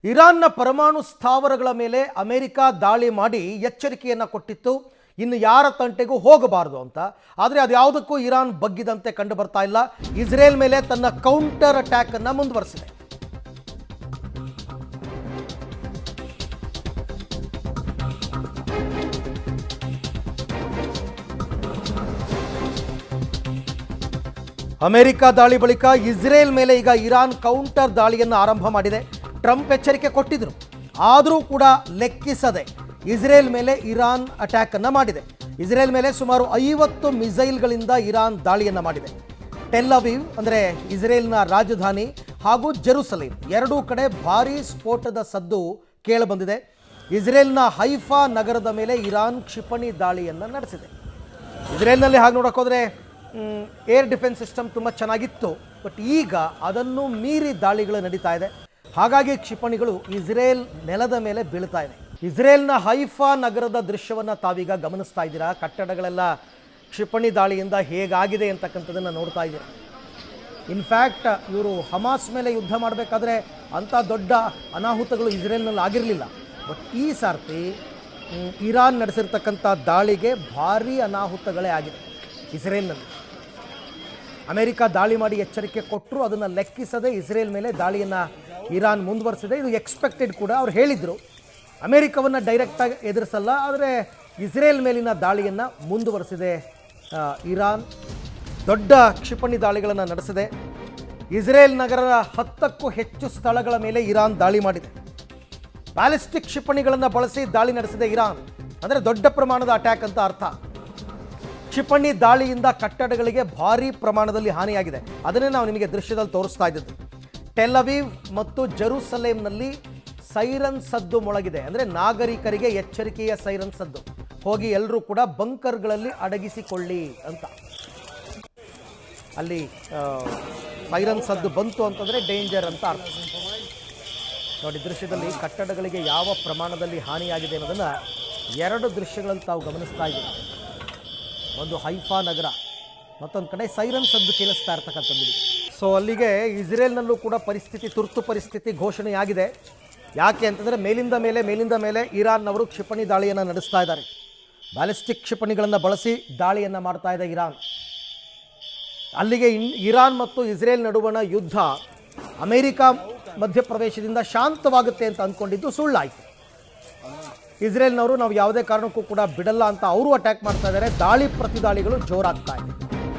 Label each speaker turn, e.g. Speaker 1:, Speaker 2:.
Speaker 1: ಇರಾನ್ನ ಪರಮಾಣು ಸ್ಥಾವರಗಳ ಮೇಲೆ ಅಮೆರಿಕ ದಾಳಿ ಮಾಡಿ ಎಚ್ಚರಿಕೆಯನ್ನು ಕೊಟ್ಟಿತ್ತು. ಇನ್ನು ಯಾರ ತಂಟೆಗೂ ಹೋಗಬಾರದು ಅಂತ. ಆದರೆ ಅದು ಯಾವುದಕ್ಕೂ ಇರಾನ್ ಬಗ್ಗಿದಂತೆ ಕಂಡು ಬರ್ತಾ ಇಲ್ಲ. ಇಸ್ರೇಲ್ ಮೇಲೆ ತನ್ನ ಕೌಂಟರ್ ಅಟ್ಯಾಕ್ ಅನ್ನು ಮುಂದುವರಿಸಿದೆ. ಅಮೆರಿಕ ದಾಳಿ ಬಳಿಕ ಇಸ್ರೇಲ್ ಮೇಲೆ ಈಗ ಇರಾನ್ ಕೌಂಟರ್ ದಾಳಿಯನ್ನು ಆರಂಭ ಮಾಡಿದೆ. ಟ್ರಂಪ್ ಎಚ್ಚರಿಕೆ ಕೊಟ್ಟಿದ್ರು, ಆದರೂ ಕೂಡ ಲೆಕ್ಕಿಸದೆ ಇಸ್ರೇಲ್ ಮೇಲೆ ಇರಾನ್ ಅಟ್ಯಾಕ್ ಅನ್ನು ಮಾಡಿದೆ. ಇಸ್ರೇಲ್ ಮೇಲೆ ಸುಮಾರು 50 ಮಿಸೈಲ್ಗಳಿಂದ ಇರಾನ್ ದಾಳಿಯನ್ನು ಮಾಡಿದೆ. ಟೆಲ್ ಅವೀವ್ ಅಂದರೆ ಇಸ್ರೇಲ್ನ ರಾಜಧಾನಿ ಹಾಗೂ ಜೆರುಸಲೇಂ ಎರಡೂ ಕಡೆ ಭಾರೀ ಸ್ಫೋಟದ ಸದ್ದು ಕೇಳಿಬಂದಿದೆ. ಇಸ್ರೇಲ್ನ ಹೈಫಾ ನಗರದ ಮೇಲೆ ಇರಾನ್ ಕ್ಷಿಪಣಿ ದಾಳಿಯನ್ನು ನಡೆಸಿದೆ. ಇಸ್ರೇಲ್ನಲ್ಲಿ ಹಾಗೆ ನೋಡೋಕ್ಕೋದ್ರೆ ಏರ್ ಡಿಫೆನ್ಸ್ ಸಿಸ್ಟಮ್ ತುಂಬ ಚೆನ್ನಾಗಿತ್ತು, ಬಟ್ ಈಗ ಅದನ್ನು ಮೀರಿ ದಾಳಿಗಳು ನಡೀತಾ ಇದೆ. ಹಾಗಾಗಿ ಕ್ಷಿಪಣಿಗಳು ಇಸ್ರೇಲ್ ನೆಲದ ಮೇಲೆ ಬೀಳ್ತಾ ಇದೆ. ಇಸ್ರೇಲ್ನ ಹೈಫಾ ನಗರದ ದೃಶ್ಯವನ್ನು ತಾವೀಗ ಗಮನಿಸ್ತಾ ಇದ್ದೀರಾ. ಕಟ್ಟಡಗಳೆಲ್ಲ ಕ್ಷಿಪಣಿ ದಾಳಿಯಿಂದ ಹೇಗಾಗಿದೆ ಅಂತಕ್ಕಂಥದ್ದನ್ನು ನೋಡ್ತಾ ಇದ್ದೀರಾ. ಇನ್ಫ್ಯಾಕ್ಟ್ ಇವರು ಹಮಾಸ್ ಮೇಲೆ ಯುದ್ಧ ಮಾಡಬೇಕಾದ್ರೆ ಅಂಥ ದೊಡ್ಡ ಅನಾಹುತಗಳು ಇಸ್ರೇಲ್ನಲ್ಲಿ ಆಗಿರಲಿಲ್ಲ. ಬಟ್ ಈ ಸಾರ್ತಿ ಇರಾನ್ ನಡೆಸಿರ್ತಕ್ಕಂಥ ದಾಳಿಗೆ ಭಾರೀ ಅನಾಹುತಗಳೇ ಆಗಿದೆ. ಇಸ್ರೇಲ್ನಲ್ಲಿ ಅಮೆರಿಕ ದಾಳಿ ಮಾಡಿ ಎಚ್ಚರಿಕೆ ಕೊಟ್ಟರು, ಅದನ್ನು ಲೆಕ್ಕಿಸದೆ ಇಸ್ರೇಲ್ ಮೇಲೆ ದಾಳಿಯನ್ನು ಇರಾನ್ ಮುಂದುವರಿಸಿದೆ. ಇದು ಎಕ್ಸ್ಪೆಕ್ಟೆಡ್ ಕೂಡ. ಅವ್ರು ಹೇಳಿದರು ಅಮೆರಿಕವನ್ನು ಡೈರೆಕ್ಟಾಗಿ ಎದುರಿಸಲ್ಲ, ಆದರೆ ಇಸ್ರೇಲ್ ಮೇಲಿನ ದಾಳಿಯನ್ನು ಮುಂದುವರಿಸಿದೆ ಇರಾನ್. ದೊಡ್ಡ ಕ್ಷಿಪಣಿ ದಾಳಿಗಳನ್ನು ನಡೆಸಿದೆ. ಇಸ್ರೇಲ್ ನಗರದ 10ಕ್ಕೂ ಹೆಚ್ಚು ಸ್ಥಳಗಳ ಮೇಲೆ ಇರಾನ್ ದಾಳಿ ಮಾಡಿದೆ. ಬ್ಯಾಲಿಸ್ಟಿಕ್ ಕ್ಷಿಪಣಿಗಳನ್ನು ಬಳಸಿ ದಾಳಿ ನಡೆಸಿದೆ ಇರಾನ್. ಅಂದರೆ ದೊಡ್ಡ ಪ್ರಮಾಣದ ಅಟ್ಯಾಕ್ ಅಂತ ಅರ್ಥ. ಕ್ಷಿಪಣಿ ದಾಳಿಯಿಂದ ಕಟ್ಟಡಗಳಿಗೆ ಭಾರೀ ಪ್ರಮಾಣದಲ್ಲಿ ಹಾನಿಯಾಗಿದೆ. ಅದನ್ನೇ ನಾವು ನಿಮಗೆ ದೃಶ್ಯದಲ್ಲಿ ತೋರಿಸ್ತಾ ಇದ್ದದ್ದು. ಟೆಲ್ ಅವೀವ್ ಮತ್ತು ಜೆರುಸಲೇಂನಲ್ಲಿ ಸೈರನ್ ಸದ್ದು ಮೊಳಗಿದೆ. ಅಂದರೆ ನಾಗರಿಕರಿಗೆ ಎಚ್ಚರಿಕೆಯ ಸೈರನ್ ಸದ್ದು. ಹೋಗಿ ಎಲ್ಲರೂ ಕೂಡ ಬಂಕರ್ಗಳಲ್ಲಿ ಅಡಗಿಸಿಕೊಳ್ಳಿ ಅಂತ. ಅಲ್ಲಿ ಸೈರನ್ ಸದ್ದು ಬಂತು ಅಂತಂದರೆ ಡೇಂಜರ್ ಅಂತ ಅರ್ಥ. ನೋಡಿ, ದೃಶ್ಯದಲ್ಲಿ ಕಟ್ಟಡಗಳಿಗೆ ಯಾವ ಪ್ರಮಾಣದಲ್ಲಿ ಹಾನಿಯಾಗಿದೆ ಅನ್ನೋದನ್ನು ಎರಡು ದೃಶ್ಯಗಳಲ್ಲಿ ತಾವು ಗಮನಿಸ್ತಾ ಇದ್ದೀವಿ. ಒಂದು ಹೈಫಾ ನಗರ, ಮತ್ತೊಂದು ಕಡೆ ಸೈರನ್ ಸದ್ದು ಕೇಳಿಸ್ತಾ ಇರ್ತಕ್ಕಂಥದ್ದು. ಸೊ ಅಲ್ಲಿಗೆ ಇಸ್ರೇಲ್ನಲ್ಲೂ ಕೂಡ ಪರಿಸ್ಥಿತಿ, ತುರ್ತು ಪರಿಸ್ಥಿತಿ ಘೋಷಣೆಯಾಗಿದೆ. ಯಾಕೆ ಅಂತಂದರೆ ಮೇಲಿಂದ ಮೇಲೆ ಇರಾನ್ನವರು ಕ್ಷಿಪಣಿ ದಾಳಿಯನ್ನು ನಡೆಸ್ತಾ ಇದ್ದಾರೆ. ಬ್ಯಾಲಿಸ್ಟಿಕ್ ಕ್ಷಿಪಣಿಗಳನ್ನು ಬಳಸಿ ದಾಳಿಯನ್ನು ಮಾಡ್ತಾ ಇದೆ ಇರಾನ್. ಅಲ್ಲಿಗೆ ಇರಾನ್ ಮತ್ತು ಇಸ್ರೇಲ್ ನಡುವಣ ಯುದ್ಧ ಅಮೆರಿಕ ಮಧ್ಯಪ್ರವೇಶದಿಂದ ಶಾಂತವಾಗುತ್ತೆ ಅಂತ ಅಂದ್ಕೊಂಡಿದ್ದು ಸುಳ್ಳಾಯಿತು. ಇಸ್ರೇಲ್ನವರು ನಾವು ಯಾವುದೇ ಕಾರಣಕ್ಕೂ ಕೂಡ ಬಿಡಲ್ಲ ಅಂತ ಅವರು ಅಟ್ಯಾಕ್ ಮಾಡ್ತಾ ಇದ್ದಾರೆ. ದಾಳಿ ಪ್ರತಿದಾಳಿಗಳು ಜೋರಾಗ್ತಾ ಇದೆ.